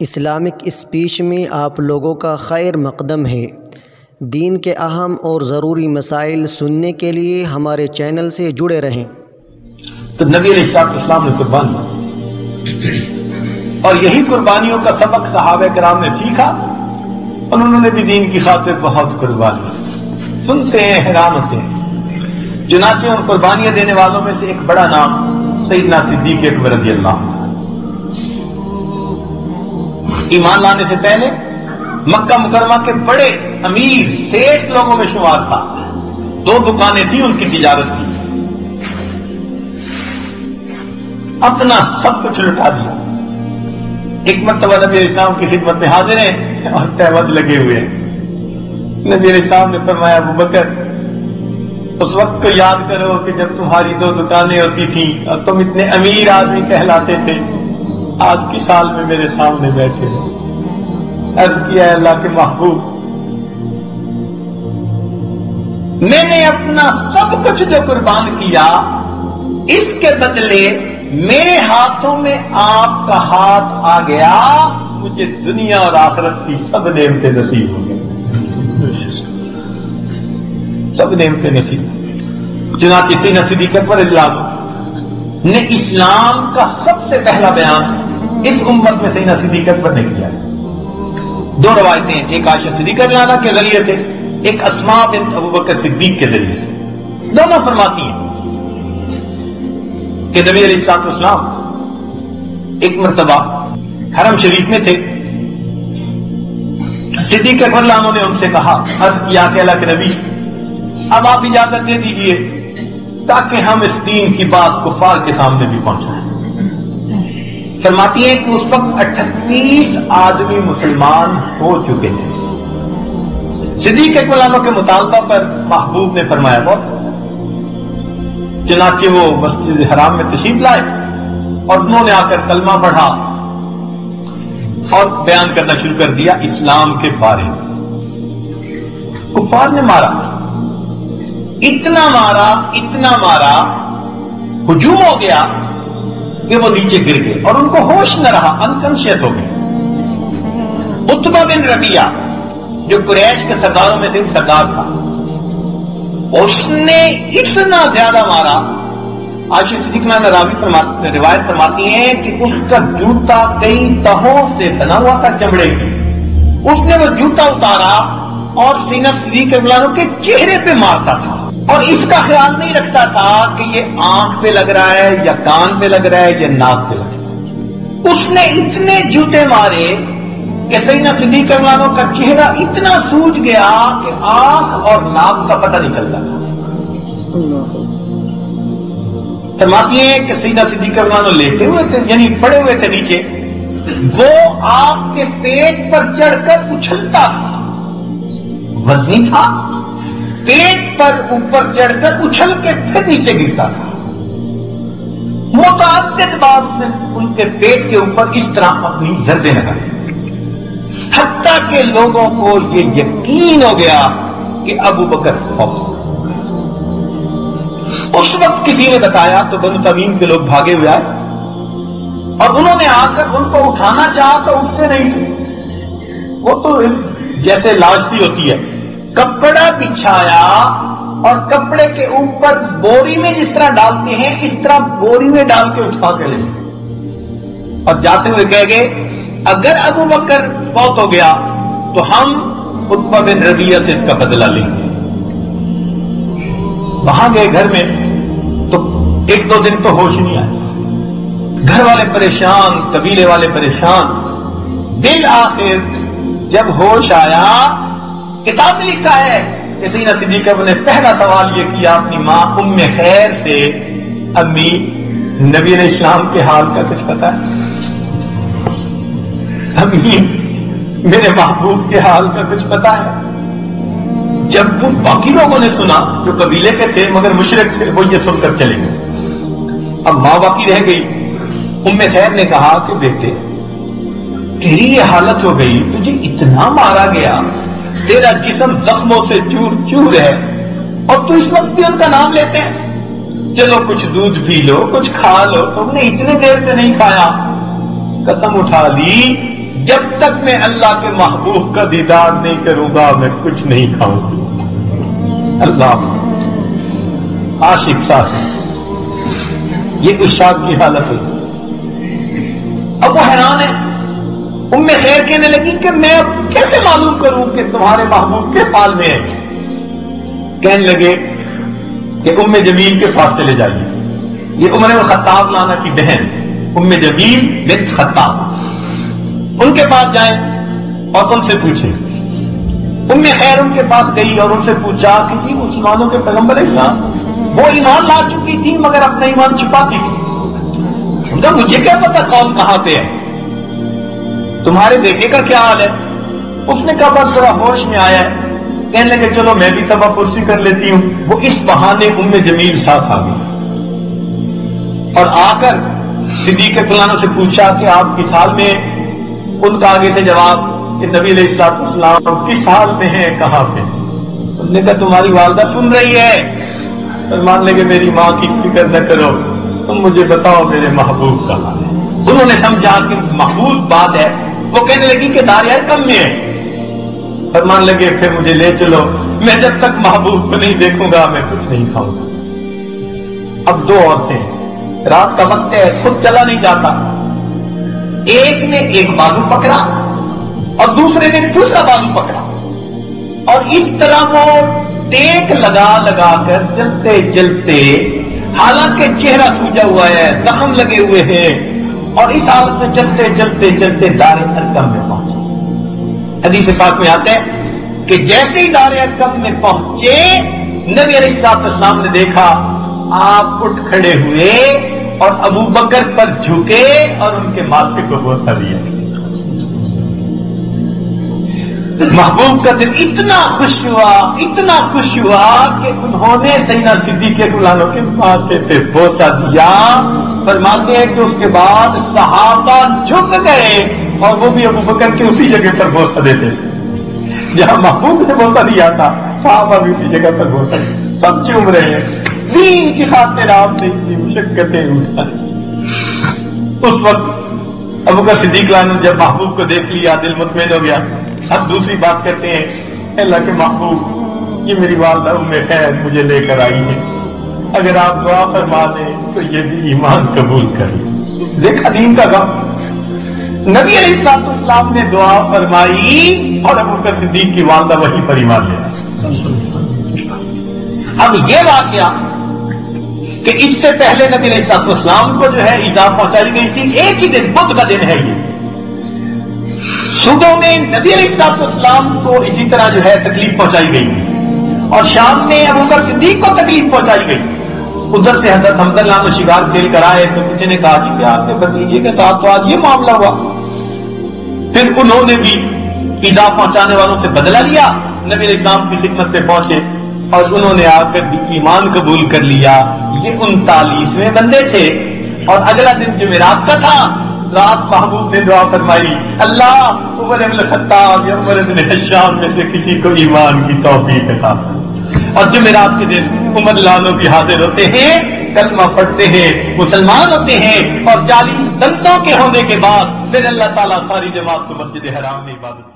Islamic speech میں آپ لوگوں کا خیر مقدم ہے۔ دین کے اہم اور ضروری مسائل سننے کے لیے ہمارے چینل سے جڑے رہیں۔ تو نبی علیہ السلام نے قربانی اور یہی قربانیوں کا سبق صحابہ کرام نے سیکھا اور انہوں نے بھی دین کی خاطر بہت قربانی سنتے ہیں، حیران ہوتے ہیں۔ چنانچہ ان قربانیاں دینے والوں میں سے ایک بڑا نام سیدنا صدیق اکبر رضی اللہ عنہ۔ ایمان لانے سے پہلے مکہ مکرمہ کے بڑے امیر سیٹھ لوگوں میں شمار تھا۔ 2 دکانیں تھیں ان کی تجارت کی، اپنا سب کچھ لٹا دیا۔ ایک مرتبہ نبی علیہ السلام کی خدمت میں حاضر ہیں اور تہمت لگے ہوئے ہیں۔ نبی علیہ السلام نے فرمایا، ابو بکر اس وقت کو یاد کرو کہ جب تمہاری 2 دکانیں ہوتی تھیں اور تم اتنے امیر آدمی کہلاتے تھے، آج کی سال میں میرے سامنے بیٹھے ہو۔ عرض کیا، اللہ کے محبوب، میں نے اپنا سب کچھ جو قربان کیا، اس کے بدلے میرے ہاتھوں میں آپ کا ہاتھ آ گیا، مجھے دنیا اور آخرت کی سب نعمتیں نصیب ہو گئی، سب نعمتیں نصیب ہو گئی۔ چنانچہ سیدنا صدیق اکبر رضی اللہ عنہ نے اسلام کا سب سے پہلا بیان اس امت میں سیدنا صدیق اکبر نے کیا۔ 2 روایتیں، ایک عائشہ صدیقہ رضی اللہ عنہ کے ذریعے سے، ایک اسماء بنت ابو بکر صدیق کے ذریعے سے۔ دونوں فرماتی ہیں کہ نبی علیہ السلام ایک مرتبہ حرم شریف میں تھے۔ صدیق اکبر رضی اللہ عنہ نے ان سے کہا، عرض کیا کہ اللہ کے نبی، اب آپ اجازت دے دیجئے تاکہ ہم اس دین کی بات کفار کے سامنے بھی پہنچائیں۔ فرماتی ہیں کہ اس وقت 38 آدمی مسلمان ہو چکے تھے۔ صدیق اکبر عنہ کے مطالبہ پر محبوب نے فرمایا بہت۔ چنانچہ وہ مسجد حرام میں تشریف لائے اور انہوں نے آ کر کلمہ پڑھا اور بیان کرنا شروع کر دیا اسلام کے بارے میں۔ کفار نے مارا، اتنا مارا، ہجوم ہو گیا کہ وہ نیچے گر گئے اور ان کو ہوش نہ رہا، انکانشیس ہو گئے۔ عتبہ بن ربیعہ جو قریش کے سرداروں میں سے ایک سردار تھا، اس نے اتنا زیادہ مارا، عائشہ صدیقہ نے روایت فرماتی ہیں کہ اس کا جوتا کئی تہوں سے بنا ہوا تھا چمڑے کی۔ اس نے وہ جوتا اتارا اور سینہ صدیق عنہ کے چہرے پہ مارتا تھا اور اس کا خیال نہیں رکھتا تھا کہ یہ آنکھ پہ لگ رہا ہے یا کان پہ لگ رہا ہے یا ناک پہ لگ رہا ہے۔ اس نے اتنے جوتے مارے کہ سیدنا صدیق عنہ کا چہرہ اتنا سوج گیا کہ آنکھ اور ناک کا پتہ نکلتا تھا۔ فرماتی ہیں کہ سیدنا صدیق عنہ لیٹے ہوئے تھے، یعنی پڑے ہوئے تھے نیچے، وہ آپ کے پیٹ پر چڑھ کر اچھلتا تھا، وزنی تھا، پیٹ پر اوپر چڑھ کر اچھل کے پھر نیچے گرتا تھا۔ متعدد بار نے ان کے پیٹ کے اوپر اس طرح اپنی ضربیں لگائی، حتیٰ کہ لوگوں کو یہ یقین ہو گیا کہ ابو بکر فوت۔ اس وقت کسی نے بتایا تو بنو تمیم کے لوگ بھاگے ہوئے آئے اور انہوں نے آ کر ان کو اٹھانا چاہا تو اٹھتے نہیں تھے۔ وہ تو جیسے لاش سی ہوتی ہے، کپڑا بچھایا اور کپڑے کے اوپر بوری میں جس طرح ڈالتے ہیں اس طرح بوری میں ڈال کے اٹھا کے لے اور جاتے ہوئے کہہ گئے، اگر ابو بکر فوت ہو گیا تو ہم عتبہ بن ربیعہ سے اس کا بدلہ لیں گے۔ وہاں گئے گھر میں تو 1-2 دن تو ہوش نہیں آیا، گھر والے پریشان، قبیلے والے پریشان۔ بالآخر جب ہوش آیا، کتاب میں لکھا ہے کہ سیدنا صدیق نے پہلا سوال یہ کیا اپنی ماں ام خیر سے، امی نبی علیہ السلام کے حال کا کچھ پتا ہے؟ امی میرے محبوب کے حال کا کچھ پتا ہے؟ جب وہ باقی لوگوں نے سنا جو قبیلے کے تھے مگر مشرک تھے، وہ یہ سن کر چلے گئے۔ اب ماں باقی رہ گئی۔ ام خیر نے کہا کہ بیٹے، تیری یہ حالت ہو گئی، تجھے اتنا مارا گیا، تیرا جسم زخموں سے چور چور ہے اور تو اس وقت بھی ان کا نام لیتے ہیں؟ چلو کچھ دودھ پی لو، کچھ کھا لو، تم نے اتنے دیر سے نہیں کھایا۔ قسم اٹھا لی جب تک میں اللہ کے محبوب کا دیدار نہیں کروں گا میں کچھ نہیں کھاؤں گی۔ اللہ عاشق صاحب، یہ عشاق کی حالت ہے۔ اب وہ حیران ہے۔ ام خیر کہنے لگی کہ میں اب کیسے معلوم کروں کہ تمہارے محبوب کس حال میں ہے؟ کہنے لگے کہ ام جمیل کے پاس چلے جائیے۔ یہ عمر بن خطاب لانا کی بہن ام جمیل بنت خطاب، ان کے پاس جائیں اور ان سے پوچھیں۔ ام خیر ان کے پاس گئی اور ان سے پوچھا کہ جی مسلمانوں کے پیغمبر اسلام وہ ایمان لا چکی تھی مگر اپنا ایمان چھپاتی تھی، مجھے کیا پتا کون کہاں پہ ہے، تمہارے بیٹے کا کیا حال ہے؟ اس نے کہا بس تھوڑا ہوش میں آیا ہے۔ کہنے لگے چلو میں بھی تبا پرسی کر لیتی ہوں۔ وہ اس بہانے ام جمیل ساتھ آ گئی اور آ کر صدیق فلانوں سے پوچھا کہ آپ کس حال میں؟ ان کا آگے سے جواب کہ نبی علیہ الصلوۃ والسلام کس حال میں ہیں، کہاں پہ؟ تم نے کہا تمہاری والدہ سن رہی ہے۔ فرمان لگے میری ماں کی فکر نہ کرو، تم مجھے بتاؤ میرے محبوب کا حال ہے۔ انہوں نے سمجھا کہ محبوب بات ہے۔ وہ کہنے لگی کہ دار ارقم میں ہے۔ فرمان لگے پھر مجھے لے چلو، میں جب تک محبوب کو نہیں دیکھوں گا میں کچھ نہیں کھاؤں گا۔ اب دو عورتیں، رات کا وقت ہے، خود چلا نہیں جاتا، ایک نے ایک بازو پکڑا اور دوسرے نے دوسرا بازو پکڑا اور اس طرح وہ ٹیک لگا لگا کر چلتے چلتے، حالانکہ چہرہ سوجا ہوا ہے، زخم لگے ہوئے ہیں، اور اس حالت میں چلتے چلتے چلتے دار ارقم میں پہنچے۔ حدیث پاک میں آتا ہے کہ جیسے ہی دار ارقم میں پہنچے نبی علیہ الصلوۃ والسلام نے دیکھا، آپ اٹھ کھڑے ہوئے اور ابو بکر پر جھکے اور ان کے ماتھے کو بوسہ دیا۔ محبوب کا دل اتنا خوش ہوا کہ انہوں نے سیدنا صدیق فلانوں کے ماتھے پہ بوسہ دیا۔ فرماتے ہیں کہ اس کے بعد صحابہ جھک گئے اور وہ بھی ابو بکر کے اسی جگہ پر بوسہ دیتے تھے جہاں محبوب نے بوسہ دیا تھا، صحابہ بھی اسی جگہ پر بوسہ دیا۔ سب چوم رہے ہیں، دین کی خاطر آپ نے اتنی مشقتیں اٹھائی۔ اس وقت ابو بکر صدیق نے جب محبوب کو دیکھ لیا دل مطمئن ہو گیا۔ اب دوسری بات کرتے ہیں، اللہ کے محبوب یہ میری والدہ ام خیر مجھے لے کر آئی ہے، اگر آپ دعا فرما دیں تو یہ بھی ایمان قبول کر لیں۔ دیکھا دین کا غم۔ نبی علیہ الصلوۃ والسلام نے دعا فرمائی اور ابو بکر صدیق کی والدہ وہیں پر ایمان لے آئی۔ اب یہ واقعہ کہ اس سے پہلے نبی علیہ الصلوۃ والسلام کو جو ہے ایذا پہنچائی گئی تھی، ایک ہی دن بدھ کا دن ہے یہ، صبح میں نبی علیہ الصلوۃ والسلام کو اسی طرح جو ہے تکلیف پہنچائی گئی تھی اور شام میں ابو بکر صدیق کو تکلیف پہنچائی گئی۔ ادھر سے حضرت حمزہ نے شکار کھیل کر آئے تو کسی نے کہا کہ آپ کے بھتیجے کے ساتھ تو آج یہ معاملہ ہوا۔ پھر انہوں نے بھی ایذا پہنچانے والوں سے بدلہ لیا، نبی علیہ السلام کی خدمت پہ پہنچے اور انہوں نے آ کر بھی ایمان قبول کر لیا۔ یہ 39ویں بندے تھے اور اگلا دن جمعرات کا تھا۔ رات محبوب نے دعا فرمائی، اللہ عمر بن الخطاب یا عمر بن ہشام میں سے کسی کو ایمان کی توفیق عطا فرما۔ اور جمعرات کے دن عمر لانوں بھی حاضر ہوتے ہیں، کلمہ پڑھتے ہیں، مسلمان ہوتے ہیں اور 40 بندوں کے ہونے کے بعد پھر اللہ تعالیٰ ساری جماعت کو مسجد حرام میں عبادت